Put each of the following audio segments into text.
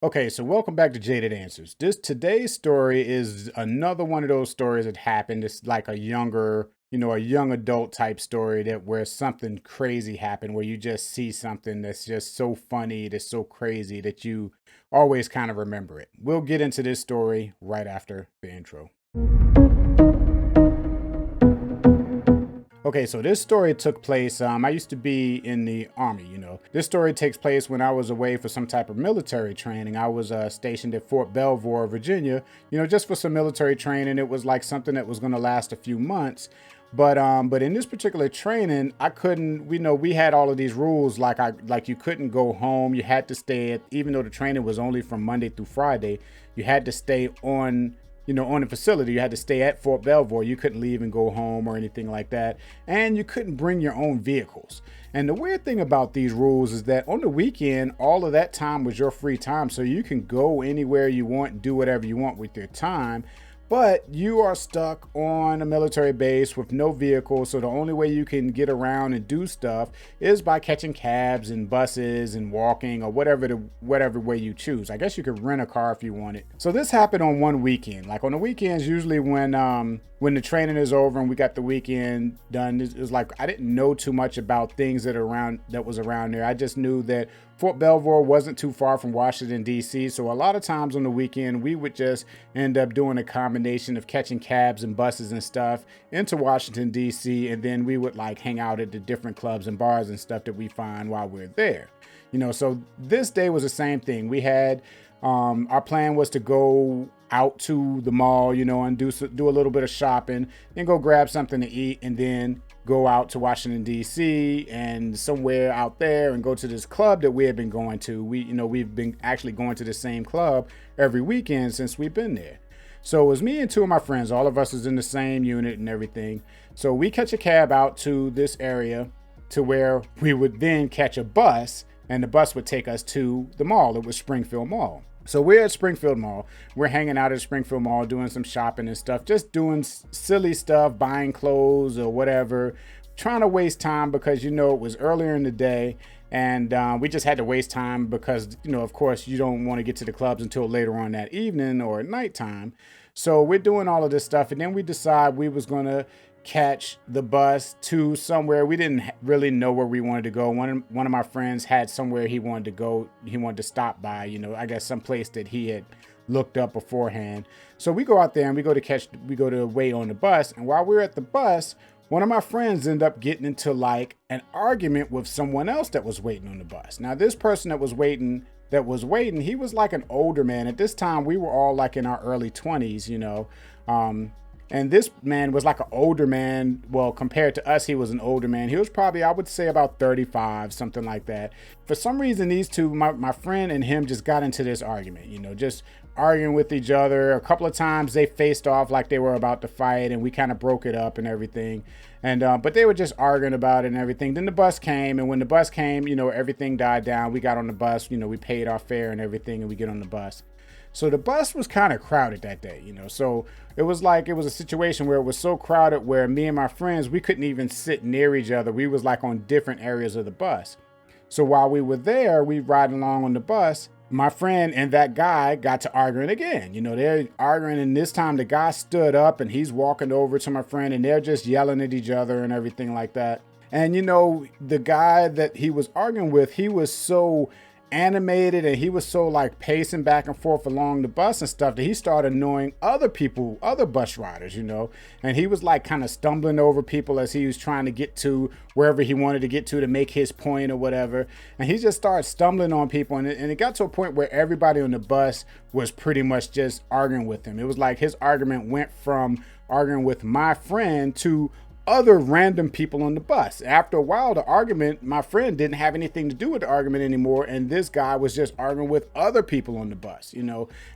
Okay, so welcome back to Jaded Answers. This today's story is another one of those stories that happened. It's like a younger, a young adult type story that where something crazy happened, where you just see something that's just so funny, that's so crazy that you always kind of remember it. We'll get into this story right after the intro. Okay, so this story took place. I used to be in the army. This story takes place when I was away for some type of military training. I was stationed at Fort Belvoir, Virginia, just for some military training. It was like something that was going to last a few months. But in this particular training, I couldn't. We had all of these rules, like you couldn't go home. You had to stay at, even though the training was only from Monday through Friday, you had to stay on the facility. You had to stay at Fort Belvoir. You couldn't leave and go home or anything like that. And you couldn't bring your own vehicles. And the weird thing about these rules is that on the weekend, all of that time was your free time. So you can go anywhere you want, do whatever you want with your time. But you are stuck on a military base with no vehicle. So the only way you can get around and do stuff is by catching cabs and buses and walking or whatever way you choose. I guess you could rent a car if you wanted. So this happened on one weekend. Like on the weekends, usually when the training is over and we got the weekend done, it was like I didn't know too much about things that was around there. I just knew that Fort Belvoir wasn't too far from Washington, D.C. So a lot of times on the weekend, we would just end up doing a combination of catching cabs and buses and stuff into Washington, D.C. And then we would like hang out at the different clubs and bars and stuff that we find while we're there. So this day was the same thing. We had our plan was to go out to the mall, and do a little bit of shopping, then go grab something to eat, and then go out to Washington, D.C. and somewhere out there and go to this club that we had been going to. We've been actually going to the same club every weekend since we've been there. So it was me and two of my friends. All of us is in the same unit and everything. So we catch a cab out to this area to where we would then catch a bus, and the bus would take us to the mall. It was Springfield Mall. So we're at Springfield Mall. We're hanging out at Springfield Mall, doing some shopping and stuff, just doing silly stuff, buying clothes or whatever, trying to waste time because, it was earlier in the day and we just had to waste time because, of course, you don't want to get to the clubs until later on that evening or at nighttime. So we're doing all of this stuff, and then we decide we was going to catch the bus to somewhere. We didn't really know where we wanted to go. One of my friends had somewhere he wanted to go. He wanted to stop by, I guess some place that he had looked up beforehand. So we go out there and we go to wait on the bus. And while we're at the bus, one of my friends ended up getting into like an argument with someone else that was waiting on the bus. Now, this person that was waiting, he was like an older man. At this time, we were all like in our early 20s, and this man was like an older man. Well, compared to us, he was an older man. He was probably, I would say, about 35, something like that. For some reason, these two, my friend and him, just got into this argument, just arguing with each other. A couple of times they faced off like they were about to fight, and we kind of broke it up and everything. And but they were just arguing about it and everything. Then the bus came, and when the bus came, everything died down. We got on the bus, we paid our fare and everything, and we get on the bus. So the bus was kind of crowded that day, so it was a situation where it was so crowded where me and my friends, we couldn't even sit near each other. We was like on different areas of the bus. So while we were there, we riding along on the bus, my friend and that guy got to arguing again. They're arguing, and this time the guy stood up and he's walking over to my friend, and they're just yelling at each other and everything like that. And the guy that he was arguing with, he was so animated and he was so like pacing back and forth along the bus and stuff that he started annoying other people, other bus riders, and he was like kind of stumbling over people as he was trying to get to wherever he wanted to get to make his point or whatever. And he just started stumbling on people, and it got to a point where everybody on the bus was pretty much just arguing with him. It was like his argument went from arguing with my friend to other random people on the bus. After a while, the argument, my friend didn't have anything to do with the argument anymore, and this guy was just arguing with other people on the bus.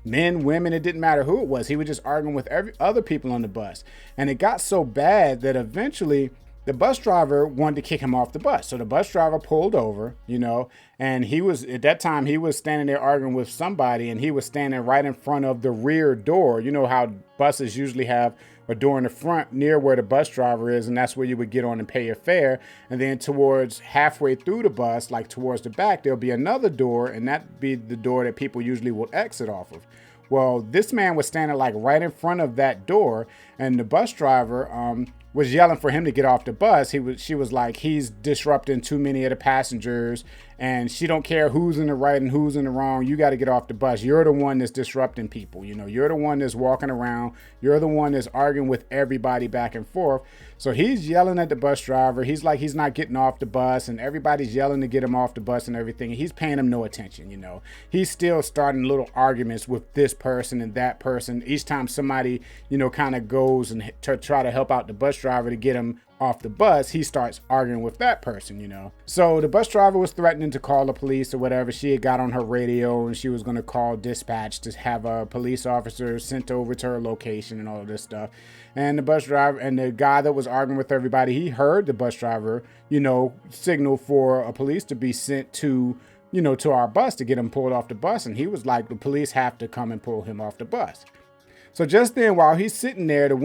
Men, women, it didn't matter who it was. He was just arguing with other people on the bus. And it got so bad that eventually the bus driver wanted to kick him off the bus. So the bus driver pulled over, and at that time, he was standing there arguing with somebody, and he was standing right in front of the rear door. You know how buses usually have a door in the front near where the bus driver is, and that's where you would get on and pay your fare. And then towards halfway through the bus, like towards the back, there'll be another door, and that'd be the door that people usually will exit off of. Well, this man was standing like right in front of that door, and the bus driver was yelling for him to get off the bus. She was like, he's disrupting too many of the passengers, and she don't care who's in the right and who's in the wrong. You got to get off the bus. You're the one that's disrupting people. You know, you're the one that's walking around. You're the one that's arguing with everybody back and forth. So he's yelling at the bus driver. He's like, he's not getting off the bus, and everybody's yelling to get him off the bus and everything. And he's paying him no attention. You know, he's still starting little arguments with this person and that person. Each time somebody, you know, kind of goes and try to help out the bus driver to get him off the bus, he starts arguing with that person, you know. So the bus driver was threatening to call the police or whatever. She had got on her radio and she was going to call dispatch to have a police officer sent over to her location and all of this stuff. And the bus driver and the guy that was arguing with everybody, he heard the bus driver, you know, signal for a police to be sent to, you know, to our bus to get him pulled off the bus. And he was like, the police have to come and pull him off the bus. So just then, while he's sitting there, the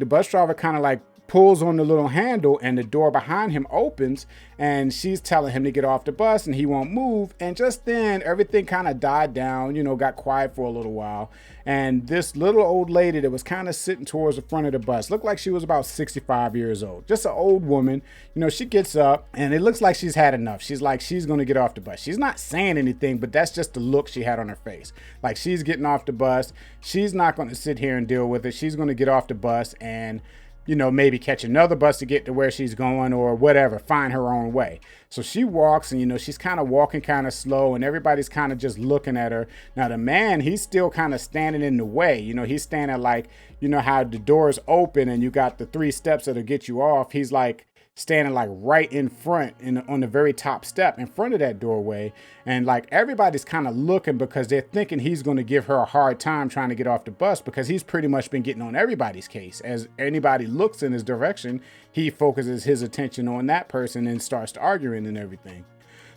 bus driver kind of like pulls on the little handle, and the door behind him opens, and she's telling him to get off the bus, and he won't move. And just then everything kind of died down, you know, got quiet for a little while. And this little old lady that was kind of sitting towards the front of the bus looked like she was about 65 years old, just an old woman. You know, she gets up and it looks like she's had enough. She's like, she's going to get off the bus. She's not saying anything, but that's just the look she had on her face. Like, she's getting off the bus. She's not going to sit here and deal with it. She's going to get off the bus and, you know, maybe catch another bus to get to where she's going or whatever, find her own way. So she walks and, you know, she's kind of walking kind of slow and everybody's kind of just looking at her. Now, the man, he's still kind of standing in the way. You know, he's standing like, you know, how the doors open and you got the 3 steps that'll get you off. He's like standing like right in front on the very top step in front of that doorway. And like everybody's kind of looking because they're thinking he's going to give her a hard time trying to get off the bus, because he's pretty much been getting on everybody's case. As anybody looks in his direction, he focuses his attention on that person and starts arguing and everything.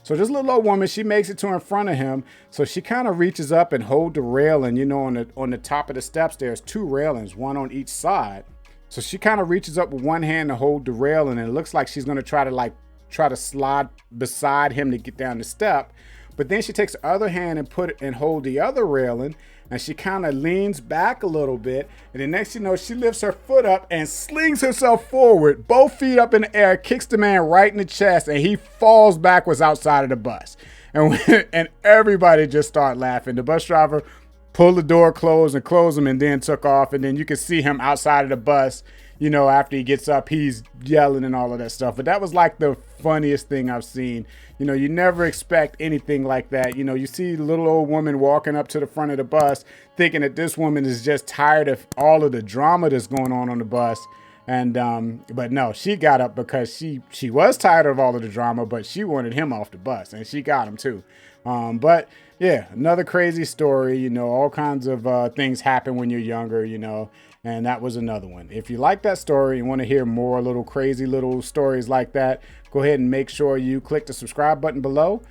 So this little old woman, she makes it to in front of him. So she kind of reaches up and hold the railing. You know, on the top of the steps, there's 2 railings, one on each side. So she kind of reaches up with one hand to hold the railing, and it looks like she's going to try to slide beside him to get down the step. But then she takes the other hand and hold the other railing, and she kind of leans back a little bit. And the next you know, she lifts her foot up and slings herself forward, both feet up in the air, kicks the man right in the chest, and he falls backwards outside of the bus. And everybody just started laughing. The bus driver pulled the door closed and closed him and then took off. And then you can see him outside of the bus, you know, after he gets up, he's yelling and all of that stuff. But that was like the funniest thing I've seen. You know, you never expect anything like that. You know, you see the little old woman walking up to the front of the bus thinking that this woman is just tired of all of the drama that's going on the bus. And but no, she got up because she was tired of all of the drama, but she wanted him off the bus, and she got him too. But yeah, another crazy story. You know, all kinds of things happen when you're younger, you know, and that was another one. If you like that story and want to hear more little crazy little stories like that, go ahead and make sure you click the subscribe button below,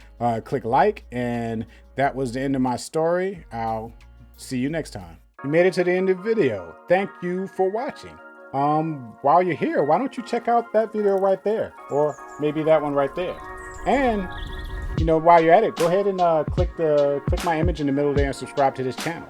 click like, and that was the end of my story. I'll see you next time. You made it to the end of the video. Thank you for watching. While you're here, why don't you check out that video right there, or maybe that one right there. And you know, while you're at it, go ahead and click my image in the middle there and subscribe to this channel.